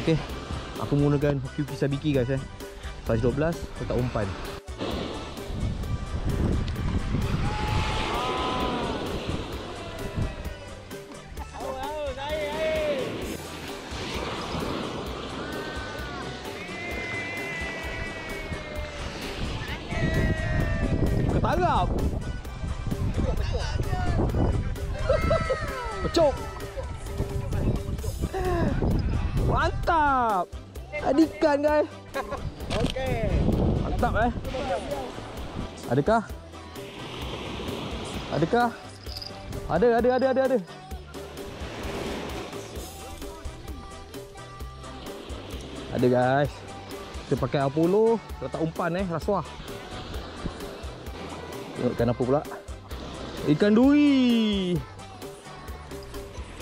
Okay, aku menggunakan QQ Sabiki guys Saiz 12, letak umpan. Ketarap. Pecuk. Mantap. Adikan guys. Okey. Mantap Adakah? Adakah? Ada. Ada guys. Kita pakai Apollo, letak umpan rasuah. Tengokkan apa pula? Ikan duri.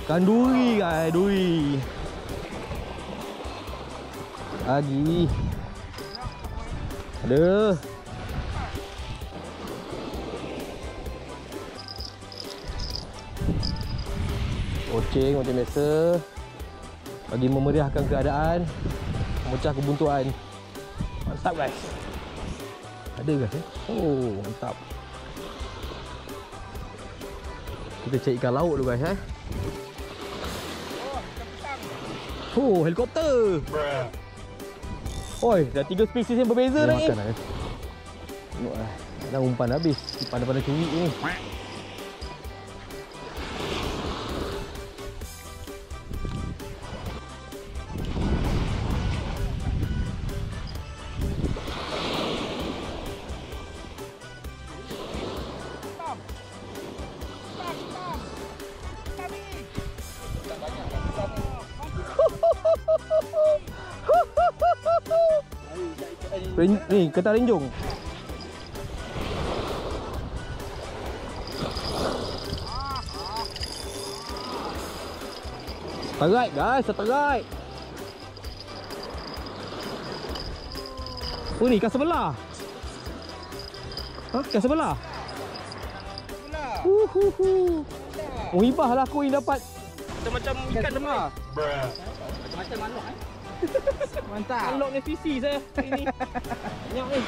Ikan duri guys, duri. Lagi. Ada. Oceng macam biasa. Bagi memeriahkan keadaan, memecah kebuntuan. Mantap guys. Ada guys Oh, mantap. Kita cari ikan laut dulu guys Oh, helikopter. Oi, dah 3 spesies yang berbeza dah ni. Makan dah. Tengoklah. Dah umpan habis. Pandai-pandai curi ni. Ni, ketar renjung. Terait guys, terait. Oh ni ikan sebelah. Ha, ikan sebelah. Oh, ibah lah aku yang dapat. Macam ikan sebelah. Macam manok Mantap. Manok ni visi saya ini. Banyak ni.